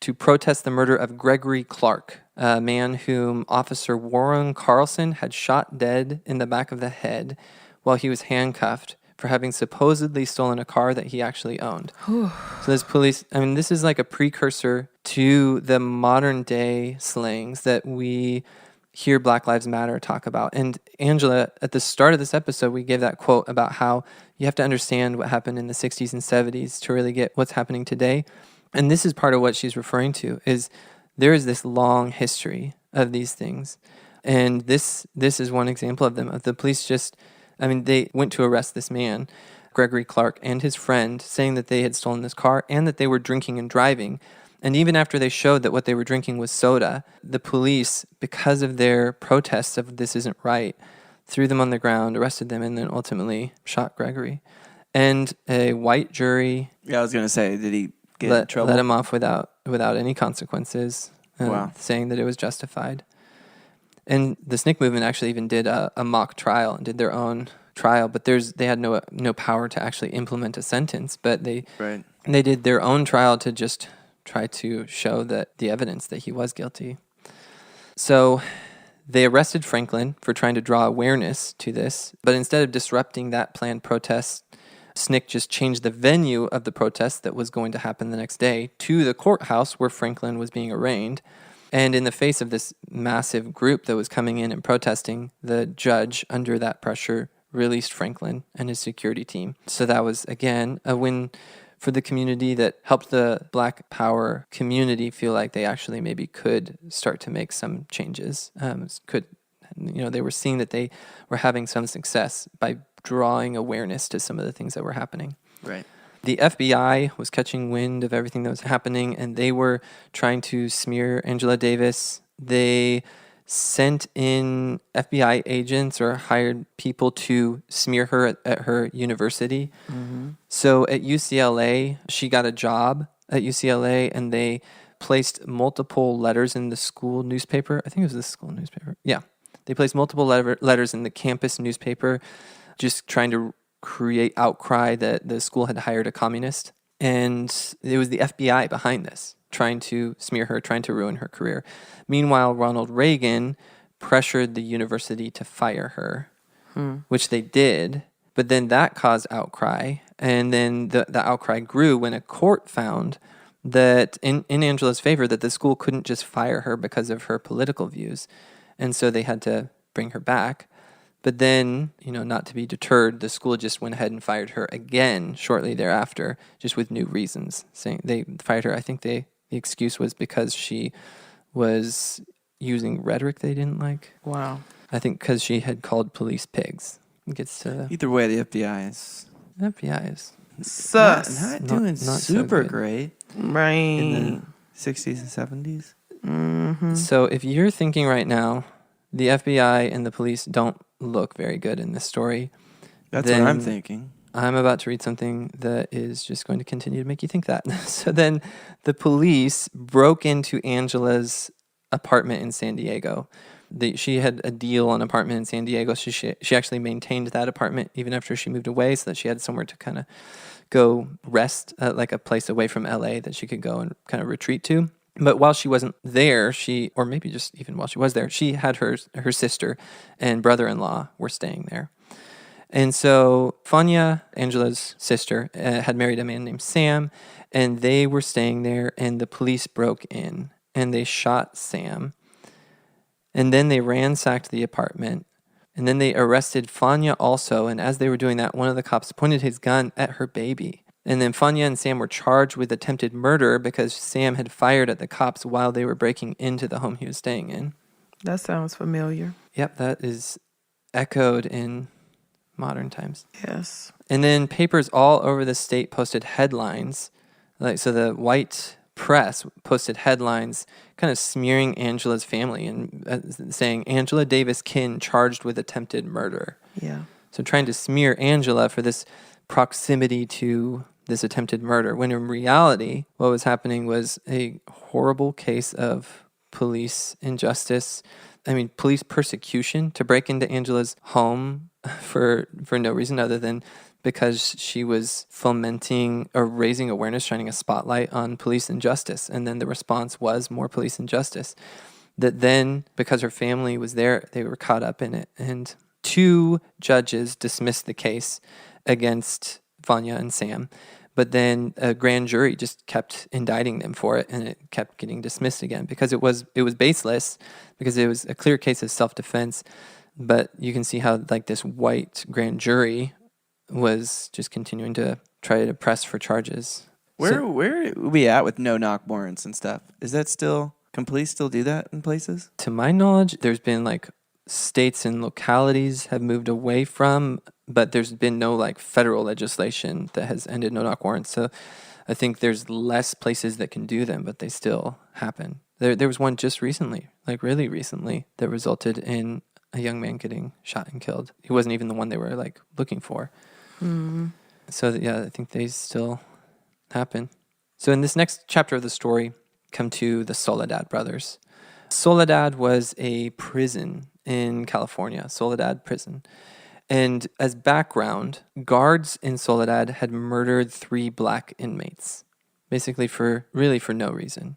to protest the murder of Gregory Clark, a man whom Officer Warren Carlson had shot dead in the back of the head while he was handcuffed for having supposedly stolen a car that he actually owned. So this police, I mean, this is like a precursor to the modern day slangs that we hear Black Lives Matter talk about. And Angela, at the start of this episode, we gave that quote about how you have to understand what happened in the 60s and 70s to really get what's happening today. And this is part of what she's referring to, is there is this long history of these things. And this is one example of them. Of the police just, I mean, they went to arrest this man, Gregory Clark, and his friend, saying that they had stolen this car and that they were drinking and driving. And even after they showed that what they were drinking was soda, the police, because of their protests of this isn't right, threw them on the ground, arrested them, and then ultimately shot Gregory. And a white jury... Yeah, I was going to say, did he get in trouble? Let him off without any consequences, Wow. saying that it was justified. And the SNCC movement actually even did a mock trial and did their own trial, but they had no power to actually implement a sentence. But they did their own trial to just try to show that the evidence that he was guilty. So they arrested Franklin for trying to draw awareness to this, but instead of disrupting that planned protest, SNCC just changed the venue of the protest that was going to happen the next day to the courthouse where Franklin was being arraigned. And in the face of this massive group that was coming in and protesting, the judge, under that pressure, released Franklin and his security team. So that was, again, a win for the community that helped the Black Power community feel like they actually maybe could start to make some changes. They were seeing that they were having some success by drawing awareness to some of the things that were happening. Right. The FBI was catching wind of everything that was happening, and they were trying to smear Angela Davis. They sent in FBI agents or hired people to smear her at her university. Mm-hmm. So at UCLA, she got a job at UCLA, and they placed multiple letters in the school newspaper. I think it was the school newspaper. Yeah. They placed multiple letters in the campus newspaper, just trying to create outcry that the school had hired a communist. And it was the FBI behind this, trying to smear her, trying to ruin her career. Meanwhile, Ronald Reagan pressured the university to fire her, which they did. But then that caused outcry. And then the outcry grew when a court found that in Angela's favor, that the school couldn't just fire her because of her political views. And so they had to bring her back. But then, not to be deterred, the school just went ahead and fired her again shortly thereafter, just with new reasons. Saying they fired her, I think the excuse was because she was using rhetoric they didn't like. Wow. I think because she had called police pigs. It gets to Either way, the FBI is sus. not doing not so super good. great Right. in the 60s and 70s. Mm-hmm. So if you're thinking right now, the FBI and the police don't look very good in this story. That's what I'm thinking. I'm about to read something that is just going to continue to make you think that. So then the police broke into Angela's apartment in San Diego. She had a deal on an apartment in San Diego. So she actually maintained that apartment even after she moved away, so that she had somewhere to kind of go rest, like a place away from LA that she could go and kind of retreat to. But while she wasn't there, or maybe just even while she was there, she had her sister and brother-in-law were staying there. And so Fania, Angela's sister, had married a man named Sam, and they were staying there, and the police broke in, and they shot Sam. And then they ransacked the apartment, and then they arrested Fania also, and as they were doing that, one of the cops pointed his gun at her baby. And then Fania and Sam were charged with attempted murder because Sam had fired at the cops while they were breaking into the home he was staying in. That sounds familiar. Yep, that is echoed in modern times. Yes. And then papers all over the state posted headlines. So the white press posted headlines kind of smearing Angela's family and saying, Angela Davis Kin charged with attempted murder. Yeah. So trying to smear Angela for this proximity to this attempted murder, when in reality, what was happening was a horrible case of police injustice. Police persecution to break into Angela's home for no reason other than because she was fomenting or raising awareness, shining a spotlight on police injustice. And then the response was more police injustice. That then, because her family was there, they were caught up in it. And 2 judges dismissed the case against Fania and Sam, but then a grand jury just kept indicting them for it, and it kept getting dismissed again because it was baseless, because it was a clear case of self-defense. But you can see how this white grand jury was just continuing to try to press for charges. Where are we at with no-knock warrants and stuff? Is that still, can police still do that in places? To my knowledge, there's been states and localities have moved away from, but there's been no federal legislation that has ended no-knock warrants. So I think there's less places that can do them, but they still happen. There was one just recently, really recently, that resulted in a young man getting shot and killed. He wasn't even the one they were looking for. Mm. So yeah, I think they still happen. So in this next chapter of the story, come to the Soledad brothers. Soledad was a prison in California, Soledad prison. And as background, guards in Soledad had murdered 3 black inmates, basically for no reason.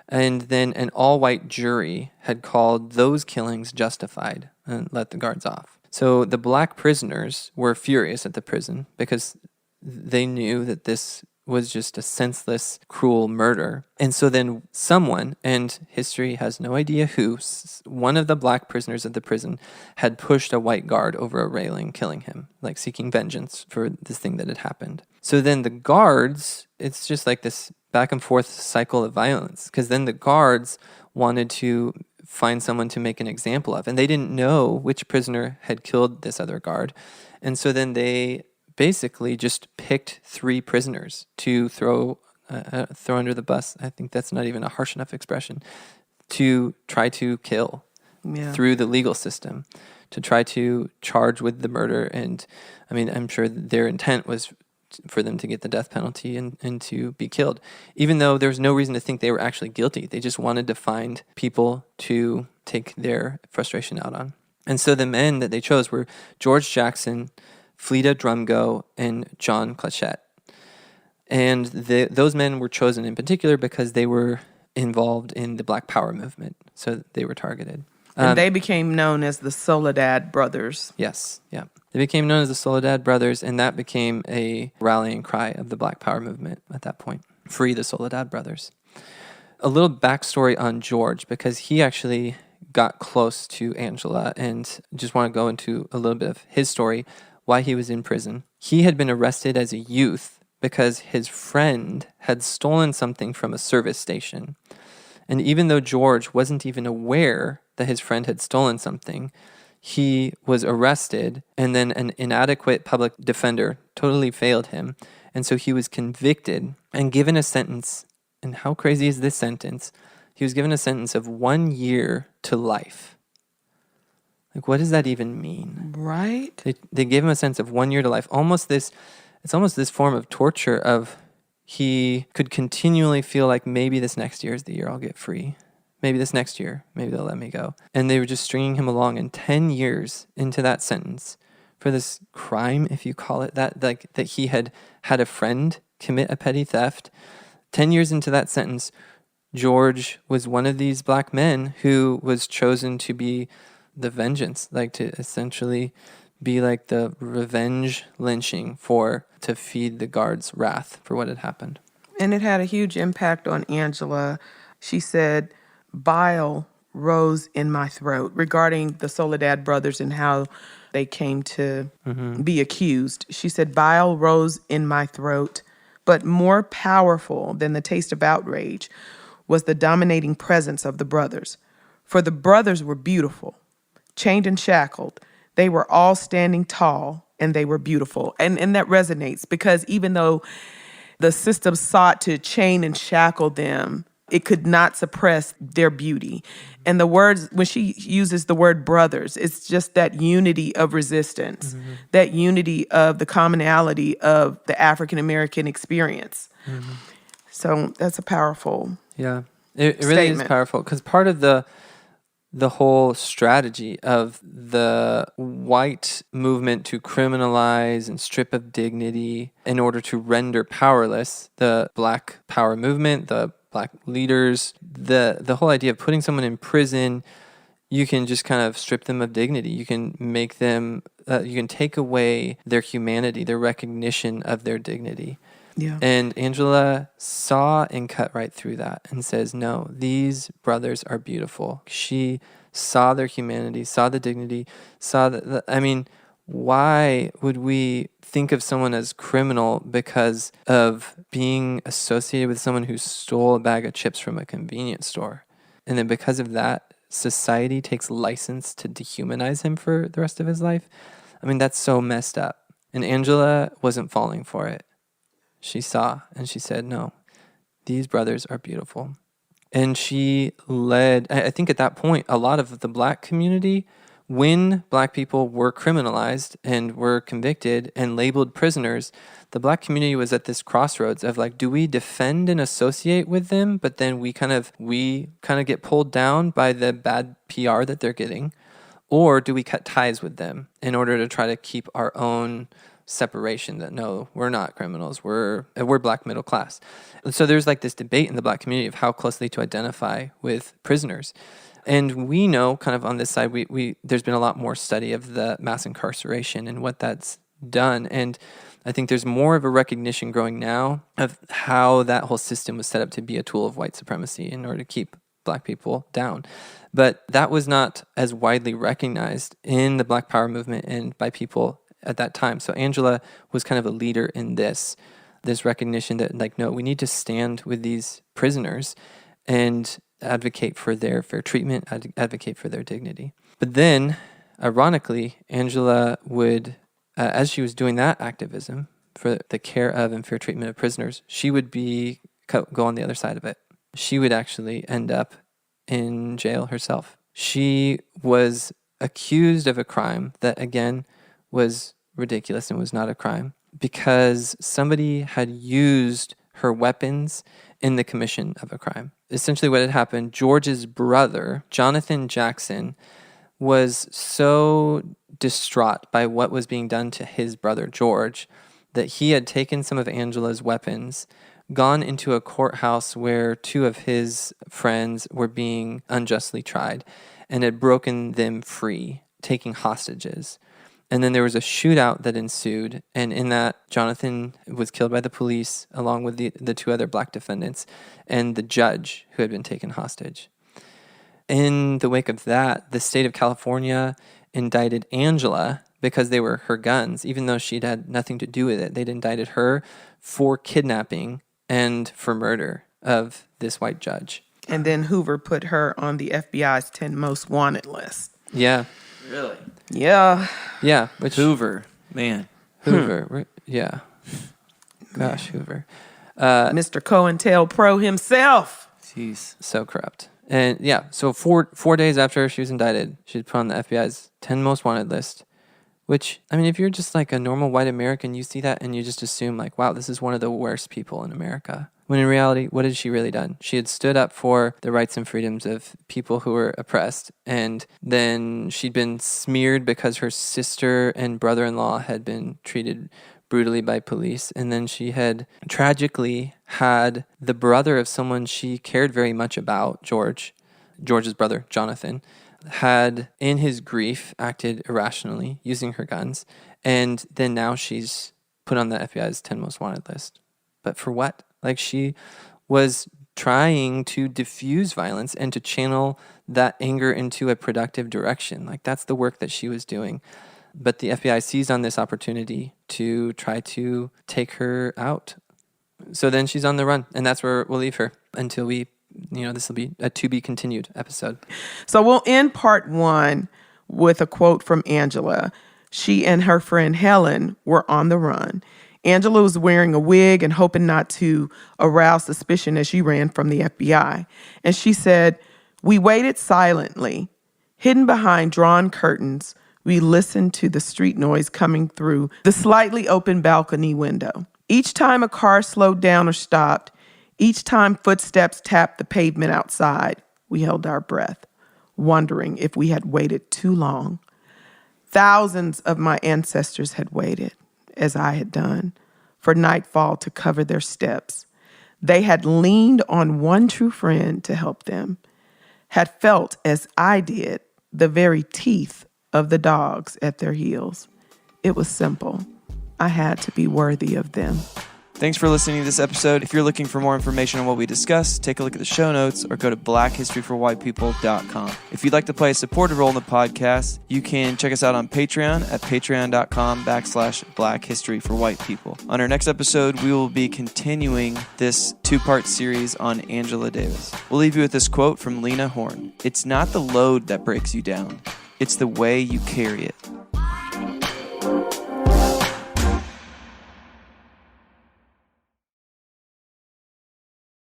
And then an all-white jury had called those killings justified and let the guards off. So the black prisoners were furious at the prison because they knew that this was just a senseless, cruel murder. And so then someone, and history has no idea who, one of the black prisoners of the prison had pushed a white guard over a railing, killing him, like seeking vengeance for this thing that had happened. So then the guards, it's just like this back and forth cycle of violence, because then the guards wanted to find someone to make an example of, and they didn't know which prisoner had killed this other guard. And so then they basically just picked 3 prisoners to throw under the bus. I think that's not even a harsh enough expression, to try to kill through the legal system, to try to charge with the murder. And I mean, I'm sure their intent was for them to get the death penalty and to be killed, even though there was no reason to think they were actually guilty. They just wanted to find people to take their frustration out on. And so the men that they chose were George Jackson, Fleda Drumgo, and John Clatchette. And those men were chosen in particular because they were involved in the Black Power movement, so they were targeted. And they became known as the Soledad brothers. Yes, yeah. They became known as the Soledad brothers, and that became a rallying cry of the Black Power movement at that point. Free the Soledad brothers. A little backstory on George, because he actually got close to Angela, and just want to go into a little bit of his story, why he was in prison. He had been arrested as a youth because his friend had stolen something from a service station. And even though George wasn't even aware that his friend had stolen something, he was arrested, and then an inadequate public defender totally failed him. And so he was convicted and given a sentence. And how crazy is this sentence? He was given a sentence of 1 year to life. Like, what does that even mean? Right. They gave him a sentence of 1 year to life. It's almost this form of torture of, he could continually feel like maybe this next year is the year I'll get free. Maybe this next year, maybe they'll let me go. And they were just stringing him along, and 10 years into that sentence for this crime, if you call it that, like that he had a friend commit a petty theft. 10 years into that sentence, George was one of these black men who was chosen to be the vengeance, like to essentially be like the revenge lynching to feed the guards' wrath for what had happened. And it had a huge impact on Angela. She said, bile rose in my throat, regarding the Soledad brothers and how they came to be accused. She said, bile rose in my throat, but more powerful than the taste of outrage was the dominating presence of the brothers. For the brothers were beautiful, chained and shackled. They were all standing tall, and they were beautiful. And that resonates, because even though the system sought to chain and shackle them, it could not suppress their beauty. And the words, when she uses the word brothers, it's just that unity of resistance, that unity of the commonality of the African-American experience. So that's a powerful it really is powerful, because part of the whole strategy of the white movement to criminalize and strip of dignity in order to render powerless the Black Power movement, the Black leaders, the whole idea of putting someone in prison, you can just kind of strip them of dignity. You can make them, you can take away their humanity, their recognition of their dignity. Yeah. And Angela saw and cut right through that and says, no, these brothers are beautiful. She saw their humanity, saw the dignity, saw why would we think of someone as criminal because of being associated with someone who stole a bag of chips from a convenience store? And then because of that, society takes license to dehumanize him for the rest of his life. I mean, that's so messed up. And Angela wasn't falling for it. She saw and she said, no, these brothers are beautiful. And she led, I think at that point, a lot of the Black community, when Black people were criminalized and were convicted and labeled prisoners, the Black community was at this crossroads of like, do we defend and associate with them, but then we kind of get pulled down by the bad PR that they're getting, or do we cut ties with them in order to try to keep our own separation that no, we're not criminals, we're Black middle class. And so there's like this debate in the Black community of how closely to identify with prisoners. And we know kind of on this side, we there's been a lot more study of the mass incarceration and what that's done. And I think there's more of a recognition growing now of how that whole system was set up to be a tool of white supremacy in order to keep Black people down. But that was not as widely recognized in the Black Power movement and by people at that time. So Angela was kind of a leader in this recognition that, like, no, we need to stand with these prisoners and advocate for their fair treatment, advocate for their dignity. But then, ironically, Angela would, as she was doing that activism for the care of and fair treatment of prisoners, she would go on the other side of it. She would actually end up in jail herself. She was accused of a crime that, again, was ridiculous and was not a crime because somebody had used her weapons in the commission of a crime. Essentially what had happened, George's brother, Jonathan Jackson, was so distraught by what was being done to his brother George that he had taken some of Angela's weapons, gone into a courthouse where two of his friends were being unjustly tried, and had broken them free, taking hostages. And then there was a shootout that ensued, and in that, Jonathan was killed by the police along with the two other Black defendants and the judge who had been taken hostage. In the wake of that, the state of California indicted Angela because they were her guns, even though she'd had nothing to do with it. They'd indicted her for kidnapping and for murder of this white judge. And then Hoover put her on the FBI's 10 most wanted list. Yeah. Really? Yeah. Yeah. Which Hoover, man. Hoover. Yeah. Gosh, Hoover. Mr. COINTELPRO himself. Jeez. So corrupt. And yeah, so four days after she was indicted, she was put on the FBI's 10 most wanted list, which, I mean, if you're just like a normal white American, you see that and you just assume like, wow, this is one of the worst people in America. When in reality, what had she really done? She had stood up for the rights and freedoms of people who were oppressed, and then she'd been smeared because her sister and brother-in-law had been treated brutally by police, and then she had tragically had the brother of someone she cared very much about, George's brother, Jonathan, had in his grief acted irrationally using her guns, and then now she's put on the FBI's 10 most wanted list. But for what? Like, she was trying to diffuse violence and to channel that anger into a productive direction. Like, that's the work that she was doing. But the FBI seized on this opportunity to try to take her out. So then she's on the run, and that's where we'll leave her until this will be a to be continued episode. So we'll end part 1 with a quote from Angela. She and her friend Helen were on the run. Angela was wearing a wig and hoping not to arouse suspicion as she ran from the FBI. And she said, "We waited silently. Hidden behind drawn curtains, we listened to the street noise coming through the slightly open balcony window. Each time a car slowed down or stopped, each time footsteps tapped the pavement outside, we held our breath, wondering if we had waited too long. Thousands of my ancestors had waited, as I had done, for nightfall to cover their steps. They had leaned on one true friend to help them, had felt, as I did, the very teeth of the dogs at their heels. It was simple. I had to be worthy of them." Thanks for listening to this episode. If you're looking for more information on what we discussed, take a look at the show notes or go to blackhistoryforwhitepeople.com. If you'd like to play a supportive role in the podcast, you can check us out on Patreon at patreon.com/blackhistoryforwhitepeople. On our next episode, we will be continuing this 2-part series on Angela Davis. We'll leave you with this quote from Lena Horne. "It's not the load that breaks you down. It's the way you carry it."